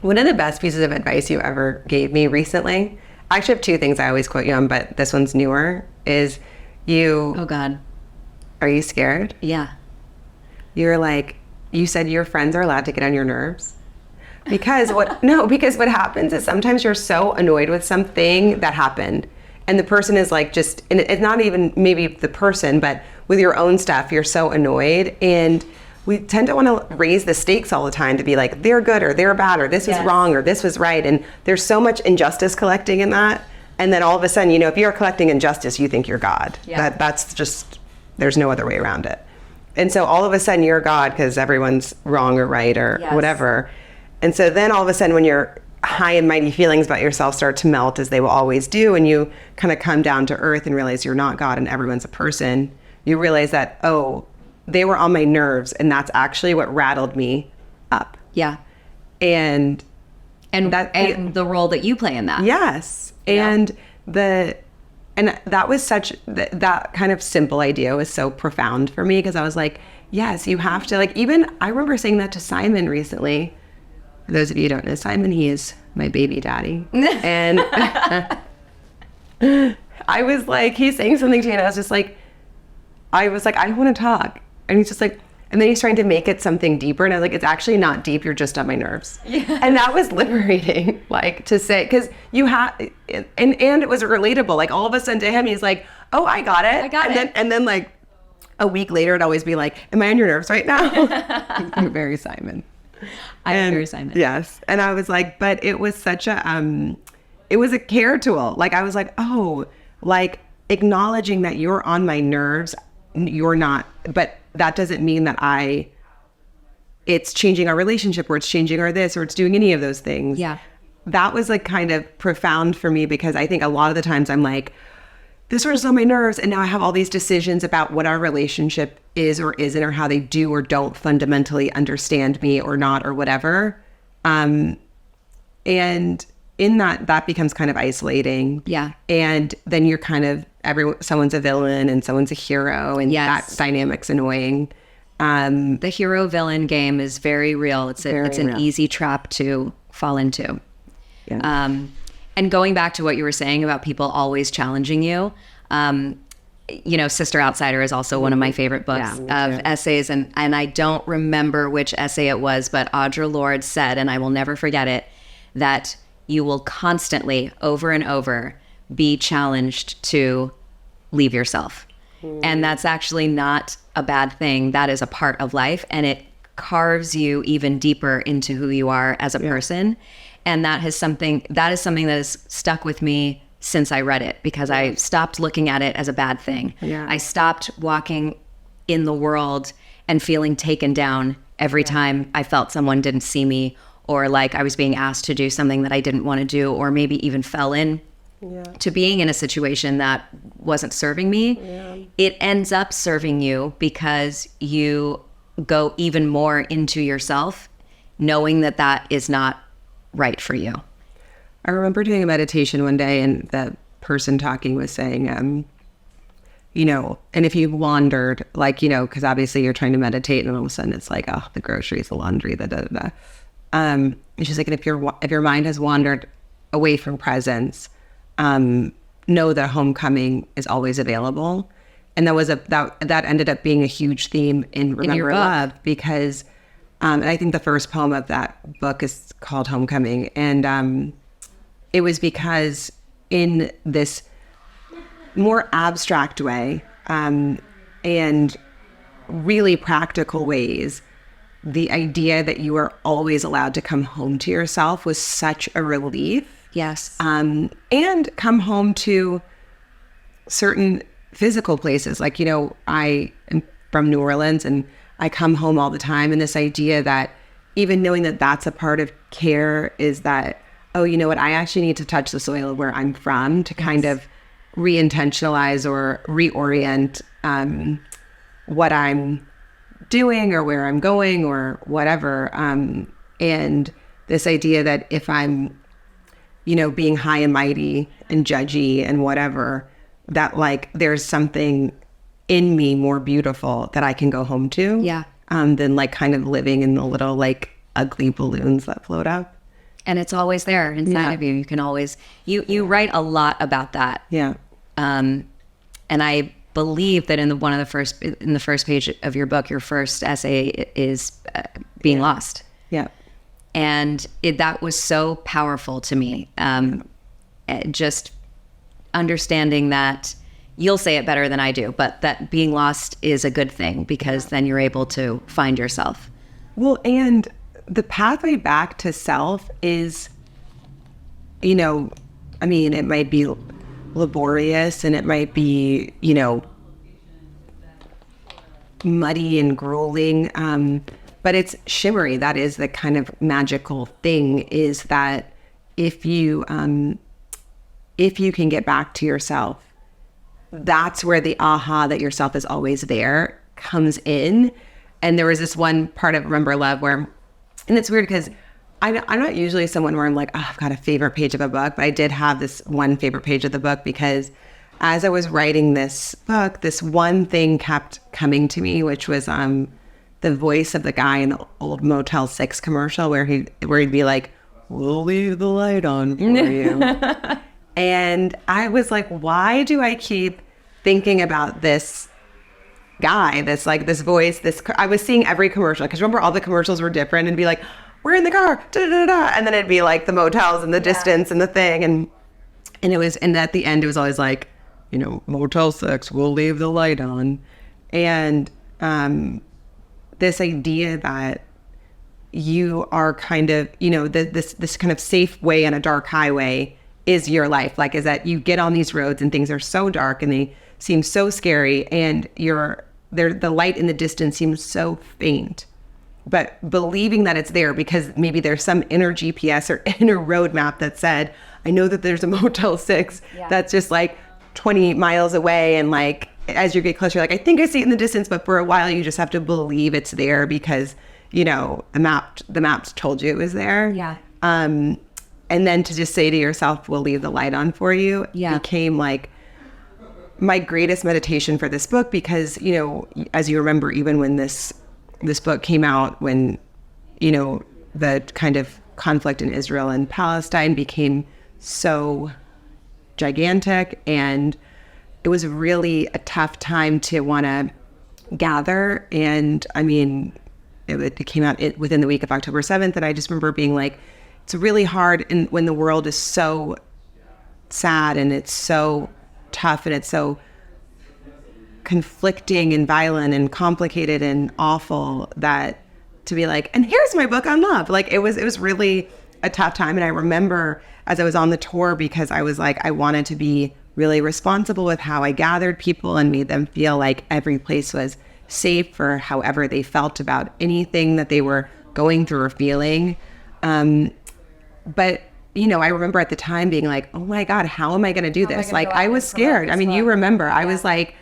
One of the best pieces of advice you ever gave me recently, I actually have two things I always quote you on, but this one's newer, is you... Oh, God. Are you scared? Yeah. You're like, you said your friends are allowed to get on your nerves. Because what happens is sometimes you're so annoyed with something that happened, and the person is like just, and it's not even maybe the person, but with your own stuff, you're so annoyed, and we tend to want to raise the stakes all the time to be like, they're good or they're bad or this was wrong or this was right, and there's so much injustice collecting in that, and then all of a sudden, if you're collecting injustice, you think you're God. That's just, there's no other way around it. And so all of a sudden you're God because everyone's wrong or right or whatever. And so then all of a sudden when your high and mighty feelings about yourself start to melt, as they will always do, and you kind of come down to earth and realize you're not God and everyone's a person, you realize that, oh, they were on my nerves, and that's actually what rattled me up. Yeah. And the role that you play in that. Yes. And that was such, that kind of simple idea was so profound for me, because I was like, yes, you have to, like, even I remember saying that to Simon recently. For those of you who don't know Simon, he is my baby daddy. And I was like, he's saying something to me, and I was like, I don't want to talk. And he's just like, and then he's trying to make it something deeper. And I was like, it's actually not deep. You're just on my nerves. Yeah. And that was liberating, like, to say, because you have, and it was relatable. Like, all of a sudden to him, he's like, oh, I got it. And then like a week later, it'd always be like, am I on your nerves right now? You're very Simon. I'm very Simon. Yes. And I was like, but it was such a, it was a care tool. Like, I was like, oh, like acknowledging that you're on my nerves. You're not, but that doesn't mean that it's changing our relationship, or it's changing our this, or it's doing any of those things. Yeah. That was like kind of profound for me, because I think a lot of the times I'm like, this was on my nerves, and now I have all these decisions about what our relationship is or isn't, or how they do or don't fundamentally understand me or not, or whatever. And in that becomes kind of isolating. Yeah. And then you're kind of, someone's a villain and someone's a hero, and that dynamic's annoying. The hero villain game is very real. It's an easy trap to fall into. Yeah. And going back to what you were saying about people always challenging you, Sister Outsider is also one of my favorite books of essays. And I don't remember which essay it was, but Audre Lorde said, and I will never forget it, that you will constantly, over and over, be challenged to leave yourself. And that's actually not a bad thing. That is a part of life, and it carves you even deeper into who you are as a person. And that is something that has stuck with me since I read it, because I stopped looking at it as a bad thing. Yeah. I stopped walking in the world and feeling taken down every time I felt someone didn't see me, or like I was being asked to do something that I didn't want to do, or maybe even fell in to being in a situation that wasn't serving me. Yeah. It ends up serving you, because you go even more into yourself, knowing that that is not right for you. I remember doing a meditation one day, and the person talking was saying, and if you wandered, like, because obviously you're trying to meditate, and all of a sudden it's like, oh, the groceries, the laundry, and she's like, and if your mind has wandered away from presence, know that homecoming is always available. And that ended up being a huge theme in Remember Love, because and I think the first poem of that book is called Homecoming. And it was because in this more abstract way and really practical ways, the idea that you are always allowed to come home to yourself was such a relief. Yes. And come home to certain physical places. Like, I am from New Orleans, and I come home all the time. And this idea that even knowing that that's a part of care is that, oh, you know what, I actually need to touch the soil of where I'm from to kind of re-intentionalize or reorient what I'm doing or where I'm going or whatever. And this idea that if I'm, being high and mighty and judgy and whatever, that like there's something in me more beautiful that I can go home to. Yeah. Than like kind of living in the little like ugly balloons that float up. And it's always there inside of you. You can always, you write a lot about that. Yeah. And I believe that in the first page of your book, your first essay is being lost. Yeah. And that was so powerful to me. Just understanding that, you'll say it better than I do, but that being lost is a good thing, because then you're able to find yourself. Well, and the pathway back to self is, you know, I mean, it might be laborious and it might be, you know, muddy and grueling, but it's shimmery. That is the kind of magical thing, is that if you can get back to yourself, that's where the aha that yourself is always there comes in. And there was this one part of Remember Love where, and it's weird because I'm not usually someone where I'm like, oh, I've got a favorite page of a book, but I did have this one favorite page of the book, because as I was writing this book, this one thing kept coming to me, which was the voice of the guy in the old Motel 6 commercial where he'd be like, "We'll leave the light on for you." And I was like, why do I keep thinking about this guy, this voice, I was seeing every commercial, because remember all the commercials were different, and be like, we're in the car, da, da, da, da. And then it'd be like the motels and the distance and the thing. And at the end, it was always like, you know, Motel 6, we'll leave the light on. And this idea that you are kind of, you know, this kind of safe way on a dark highway is your life. Like, is that you get on these roads and things are so dark and they seem so scary, and the light in the distance seems so faint. But believing that it's there because maybe there's some inner GPS or inner roadmap that said, I know that there's a Motel 6 that's just like 20 miles away, and like as you get closer, you're like, I think I see it in the distance, but for a while you just have to believe it's there because, you know, the maps told you it was there. Yeah. And then to just say to yourself, we'll leave the light on for you, became like my greatest meditation for this book, because, you know, as you remember, even when this book came out, when, you know, the kind of conflict in Israel and Palestine became so gigantic, and it was really a tough time to want to gather. And I mean, it came out within the week of October 7th, and I just remember being like, it's really hard when the world is so sad and it's so tough and it's so conflicting and violent and complicated and awful, that to be like, and here's my book on love. Like, it was really a tough time. And I remember as I was on the tour, because I was like, I wanted to be really responsible with how I gathered people and made them feel like every place was safe for however they felt about anything that they were going through or feeling. But, you know, I remember at the time being like, oh my God, how am I going to do this? Like, I was scared. I mean, you remember, I was like,